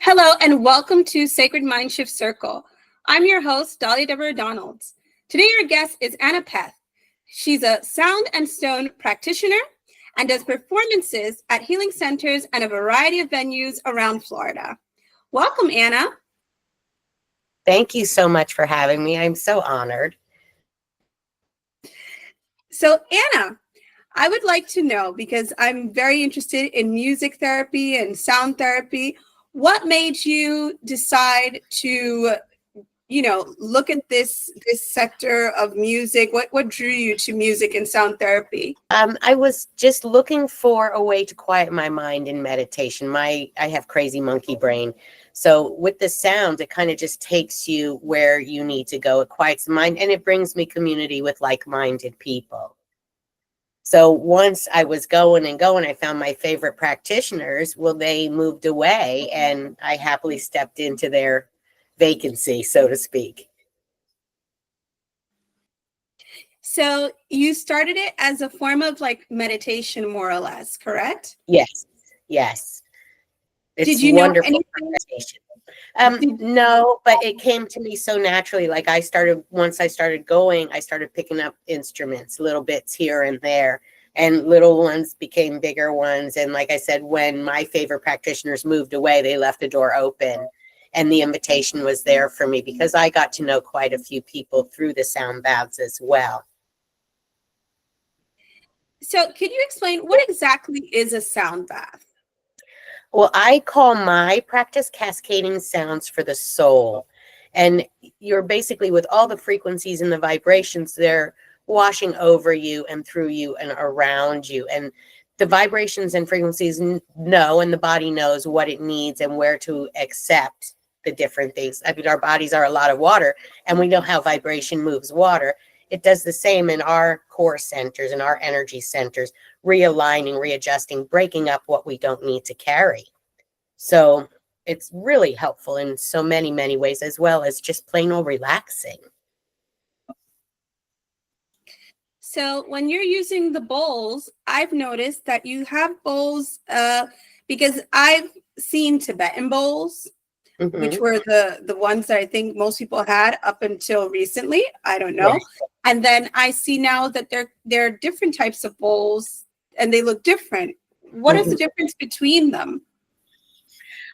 Hello and welcome to Sacred Mindshift Circle. I'm your host, Dahlia Deborah Donalds. Today our guest is Anna Peth. She's a sound and stone practitioner and does performances at healing centers and a variety of venues around Florida. Welcome, Anna. Thank you so much for having me. I'm so honored. So, Anna, I would like to know, because I'm very interested in music therapy and sound therapy, what made you decide to, look at this sector of music? What drew you to music and sound therapy? I was just looking for a way to quiet my mind in meditation. I have crazy monkey brain. So with the sound, it kind of just takes you where you need to go. It quiets the mind and it brings me community with like-minded people. So once I was going, I found my favorite practitioners. Well, they moved away and I happily stepped into their vacancy, so to speak. So you started it as a form of like meditation, more or less, correct? Yes. It's Did you wonderful know anything? No, but it came to me so naturally. Like once I started going, I started picking up instruments, little bits here and there, and little ones became bigger ones. And like I said, when my favorite practitioners moved away, they left the door open and the invitation was there for me because I got to know quite a few people through the sound baths as well. So could you explain what exactly is a sound bath? Well, I call my practice cascading sounds for the soul. And you're basically, with all the frequencies and the vibrations, they're washing over you and through you and around you. And the vibrations and frequencies know, and the body knows what it needs and where to accept the different things. I mean, our bodies are a lot of water, and we know how vibration moves water. It does the same in our core centers and our energy centers, realigning, readjusting, breaking up what we don't need to carry. So it's really helpful in so many, many ways, as well as just plain old relaxing. So when you're using the bowls, I've noticed that you have bowls because I've seen Tibetan bowls, which were the ones that I think most people had up until recently. I don't know. Yes. And then I see now that there are different types of bowls and they look different. What is the difference between them?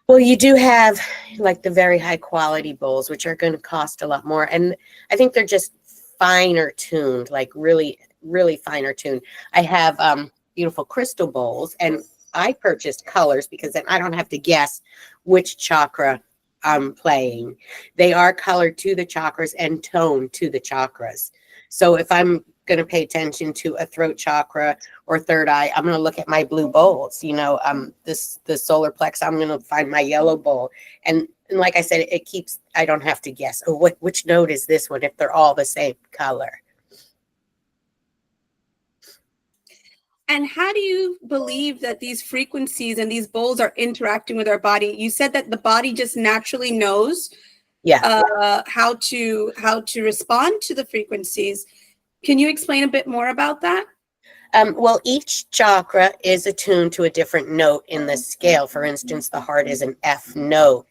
Well, you do have like the very high quality bowls, which are going to cost a lot more. And I think they're just finer tuned, like really, really finer tuned. I have beautiful crystal bowls, and I purchased colors because then I don't have to guess which chakra I'm playing. They are colored to the chakras and toned to the chakras. So if I'm going to pay attention to a throat chakra or third eye, I'm going to look at my blue bowls. The solar plex, I'm going to find my yellow bowl. And like I said, it keeps, I don't have to guess, which note is this one if they're all the same color. And how do you believe that these frequencies and these bowls are interacting with our body? You said that the body just naturally knows how to respond to the frequencies. Can you explain a bit more about that? Well, each chakra is attuned to a different note in the scale. For instance, the heart is an F note.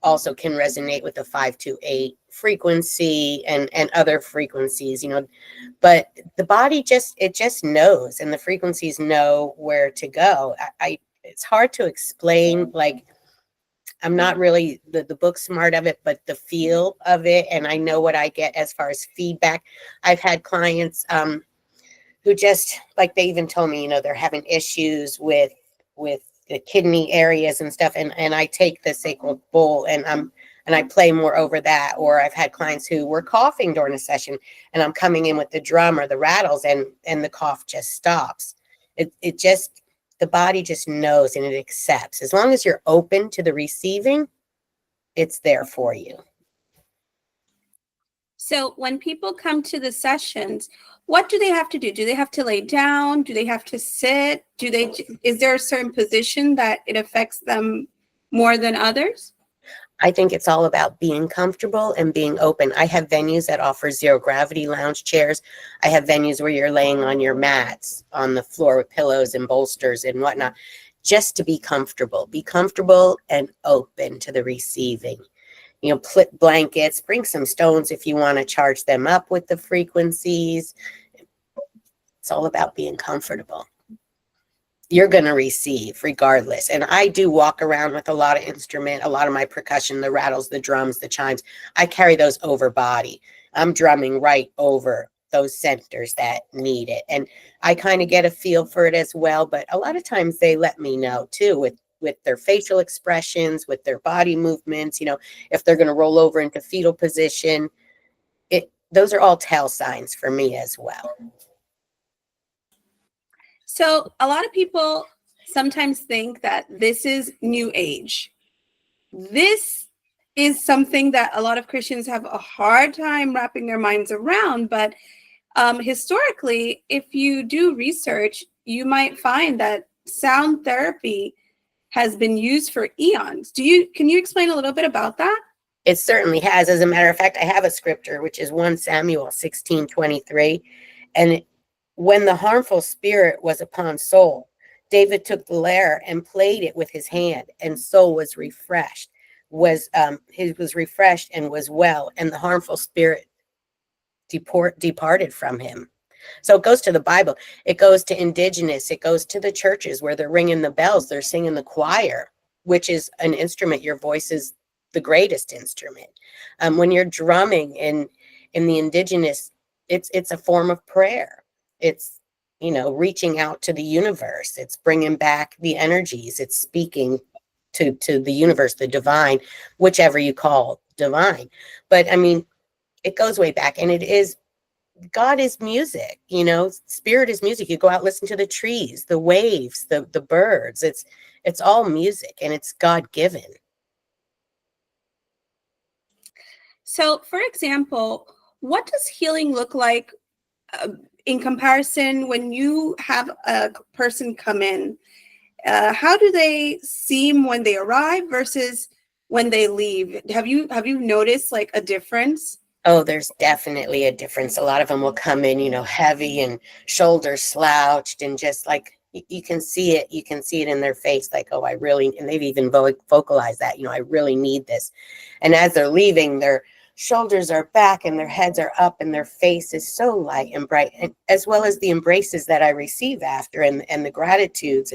Also can resonate with the 528 frequency and other frequencies, but the body just knows, and the frequencies know where to go. It's hard to explain. Like, I'm not really the book smart of it, but the feel of it, and I know what I get as far as feedback. I've had clients who just, like, they even told me, they're having issues with the kidney areas and stuff, and I take the sacred bowl and I play more over that. Or I've had clients who were coughing during a session, and I'm coming in with the drum or the rattles, and the cough just stops. It just, the body just knows and it accepts. As long as you're open to the receiving, it's there for you. So when people come to the sessions, what do they have to do? Do they have to lay down? Do they have to sit? Is there a certain position that it affects them more than others? I think it's all about being comfortable and being open. I have venues that offer zero gravity lounge chairs. I have venues where you're laying on your mats on the floor with pillows and bolsters and whatnot. just to be comfortable and open to the receiving. You know, blankets, bring some stones if you want to charge them up with the frequencies. It's all about being comfortable. You're going to receive regardless. And I do walk around with a lot of instrument, a lot of my percussion, the rattles, the drums, the chimes. I carry those over body. I'm drumming right over those centers that need it. And I kind of get a feel for it as well. But a lot of times they let me know too, with their facial expressions, with their body movements, you know, if they're going to roll over into fetal position. Those are all tell signs for me as well. So a lot of people sometimes think that this is new age. This is something that a lot of Christians have a hard time wrapping their minds around. But historically, if you do research, you might find that sound therapy has been used for eons. Can you explain a little bit about that? It certainly has. As a matter of fact, I have a scripture, which is 1 Samuel 16:23. And when the harmful spirit was upon Saul, David took the lyre and played it with his hand, and Saul was refreshed. He was refreshed and was well, and the harmful spirit departed from him. So it goes to the Bible. It goes to indigenous. It goes to the churches where they're ringing the bells. They're singing the choir, which is an instrument. Your voice is the greatest instrument. When you're drumming in the indigenous, it's a form of prayer. It's, you know, reaching out to the universe. It's bringing back the energies. It's speaking to the universe, the divine, whichever you call divine. But I mean, it goes way back, and God is music, you know, spirit is music. You go out, listen to the trees, the waves, the birds. It's all music, and it's God-given. So, for example, what does healing look like in comparison when you have a person come in? How do they seem when they arrive versus when they leave? Have you noticed like a difference? Oh, there's definitely a difference. A lot of them will come in, you know, heavy and shoulders slouched, and just like you can see it. You can see it in their face, like, oh, I really, and they've even vocalized that, you know, I really need this. And as they're leaving, their shoulders are back and their heads are up and their face is so light and bright, and as well as the embraces that I receive after, and the gratitudes.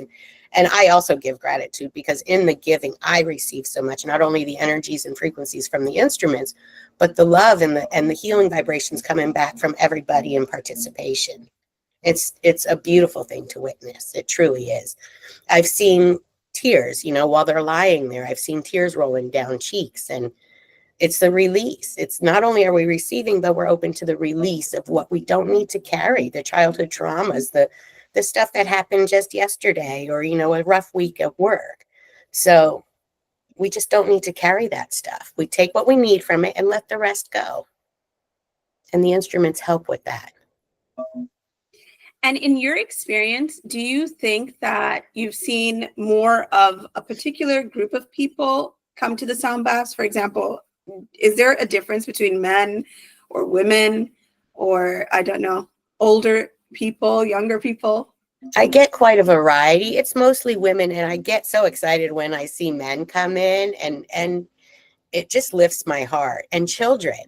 And I also give gratitude, because in the giving, I receive so much, not only the energies and frequencies from the instruments, but the love and the healing vibrations coming back from everybody in participation. It's a beautiful thing to witness. It truly is. I've seen tears, you know, while they're lying there. I've seen tears rolling down cheeks, and it's the release. It's not only are we receiving, but we're open to the release of what we don't need to carry, the childhood traumas, the stuff that happened just yesterday, or, you know, a rough week at work. So we just don't need to carry that stuff. We take what we need from it and let the rest go. And the instruments help with that. And in your experience, do you think that you've seen more of a particular group of people come to the sound baths? For example, is there a difference between men or women, or, I don't know, older people, younger people? I get quite a variety. It's mostly women, and I get so excited when I see men come in, and it just lifts my heart. And children,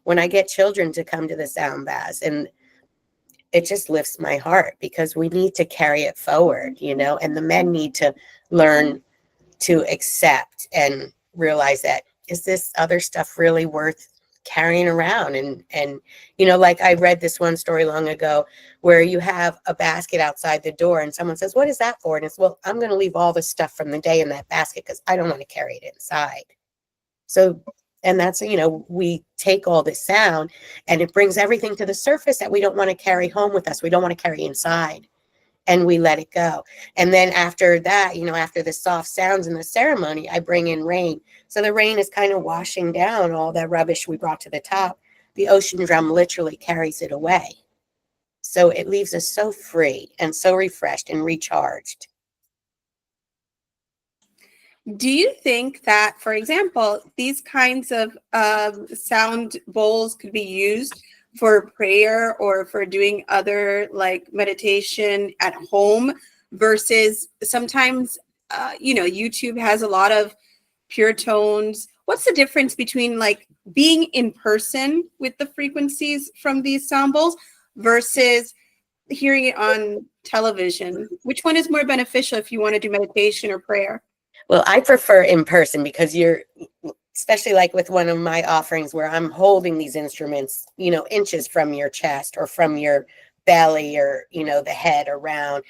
when I get children to come to the sound baths, and it just lifts my heart, because we need to carry it forward, you know, and the men need to learn to accept and realize that, is this other stuff really worth carrying around? And you know, like I read this one story long ago where you have a basket outside the door, and someone says, what is that for? And it's, well, I'm going to leave all the stuff from the day in that basket because I don't want to carry it inside. So, and that's, you know, we take all this sound and it brings everything to the surface that we don't want to carry home with us. We don't want to carry inside, and we let it go. And then after that, you know, after the soft sounds in the ceremony, I bring in rain. So the rain is kind of washing down all that rubbish we brought to the top. The ocean drum literally carries it away. So it leaves us so free and so refreshed and recharged. Do you think that, for example, these kinds of sound bowls could be used for prayer or for doing other like meditation at home, versus sometimes YouTube has a lot of pure tones. What's the difference between like being in person with the frequencies from these sound bowls versus hearing it on television? Which one is more beneficial if you want to do meditation or prayer? Well, I prefer in person because especially like with one of my offerings where I'm holding these instruments, inches from your chest or from your belly or, the head around,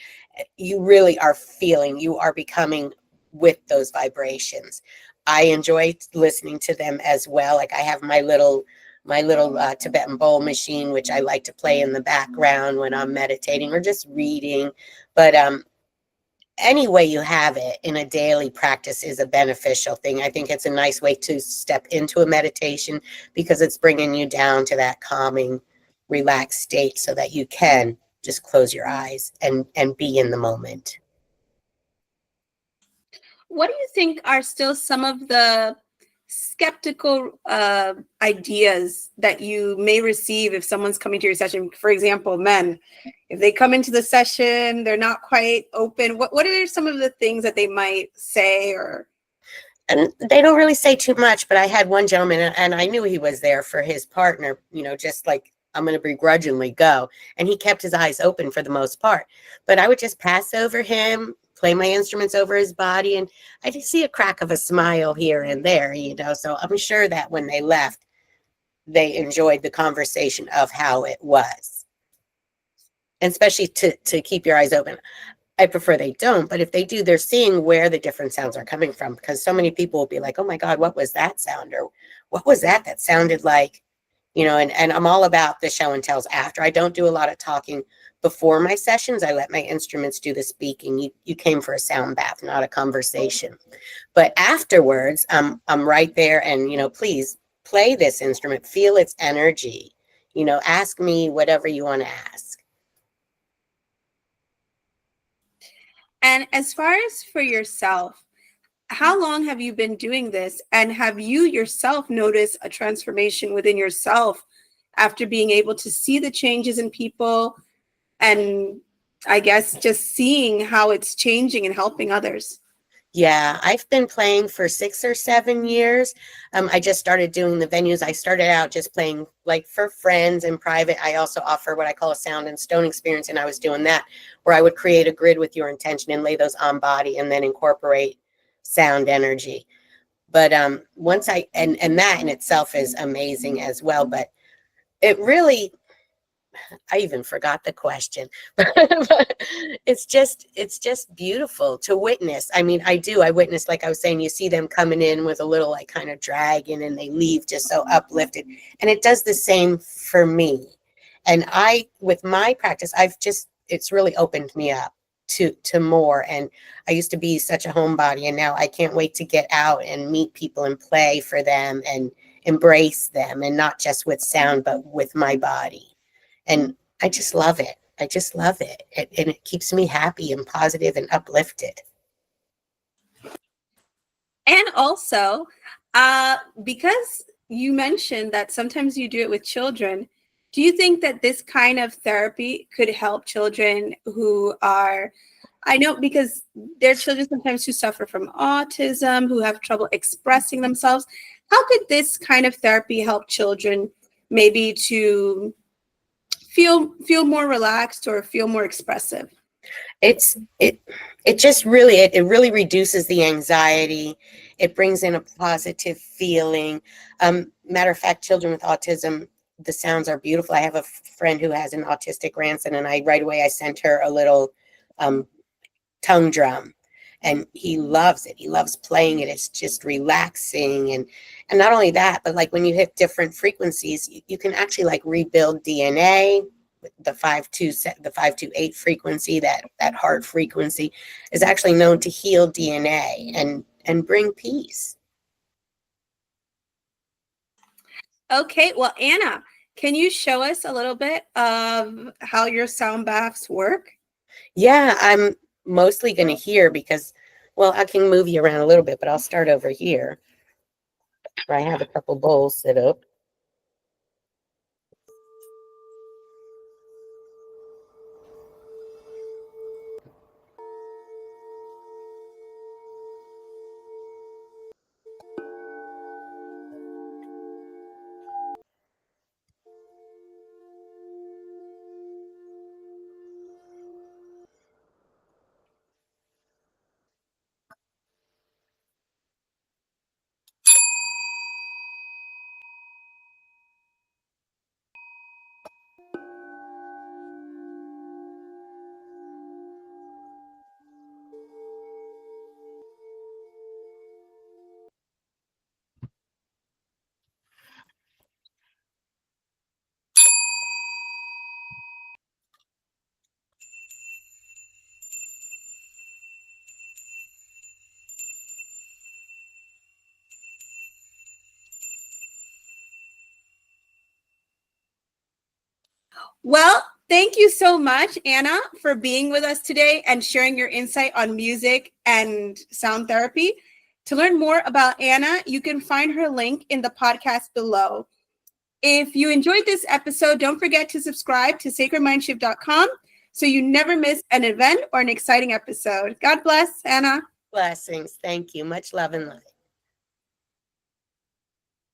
you really are feeling, you are becoming with those vibrations. I enjoy listening to them as well. Like I have my little Tibetan bowl machine, which I like to play in the background when I'm meditating or just reading. But any way you have it in a daily practice is a beneficial thing. I think it's a nice way to step into a meditation because it's bringing you down to that calming, relaxed state so that you can just close your eyes and be in the moment. What do you think are still some of the skeptical ideas that you may receive if someone's coming to your session? For example, men, if they come into the session, they're not quite open. What are some of the things that they might say? Or and they don't really say too much, but I had one gentleman and I knew he was there for his partner, just like I'm going to begrudgingly go. And he kept his eyes open for the most part, but I would just pass over him, play my instruments over his body. And I did see a crack of a smile here and there, so I'm sure that when they left, they enjoyed the conversation of how it was. And especially to keep your eyes open. I prefer they don't, but if they do, they're seeing where the different sounds are coming from, because so many people will be like, oh my God, what was that sound? Or what was that sounded like, and I'm all about the show and tells after. I don't do a lot of talking before my sessions. I let my instruments do the speaking. You came for a sound bath, not a conversation. But afterwards, I'm right there and, please play this instrument, feel its energy, ask me whatever you want to ask. and as far as for yourself, how long have you been doing this? And have you yourself noticed a transformation within yourself after being able to see the changes in people and I guess just seeing how it's changing and helping others? Yeah, I've been playing for 6 or 7 years. I just started doing the venues. I started out just playing like for friends in private. I also offer what I call a sound and stone experience, and I was doing that where I would create a grid with your intention and lay those on body and then incorporate sound energy. But once and that in itself is amazing as well. But it really, I even forgot the question, but it's just beautiful to witness. I mean, I witness, like I was saying, you see them coming in with a little like kind of dragon and they leave just so uplifted. And it does the same for me. And with my practice, it's really opened me up to more. And I used to be such a homebody, and now I can't wait to get out and meet people and play for them and embrace them, and not just with sound, but with my body. And I just love it. I just love it. And it keeps me happy and positive and uplifted. And also, because you mentioned that sometimes you do it with children, do you think that this kind of therapy could help children who are, I know because there are children sometimes who suffer from autism, who have trouble expressing themselves. How could this kind of therapy help children maybe to feel more relaxed or feel more expressive? It just really it really reduces the anxiety. It brings in a positive feeling. Matter of fact, children with autism, the sounds are beautiful. I have a friend who has an autistic grandson, and I sent her a little tongue drum, and he loves it. He loves playing it. It's just relaxing. And not only that, but like when you hit different frequencies, you can actually like rebuild DNA. The 528 frequency, that heart frequency, is actually known to heal DNA and bring peace. Okay, well, Anna, can you show us a little bit of how your sound baths work? Yeah, I'm mostly going to hear because, well, I can move you around a little bit, but I'll start over here where I have a couple bowls set up. Well, thank you so much, Anna, for being with us today and sharing your insight on music and sound therapy. To learn more about Anna, you can find her link in the podcast below. If you enjoyed this episode, don't forget to subscribe to sacredmindshift.com so you never miss an event or an exciting episode. God bless, Anna. Blessings. Thank you. Much love and light.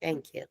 Thank you.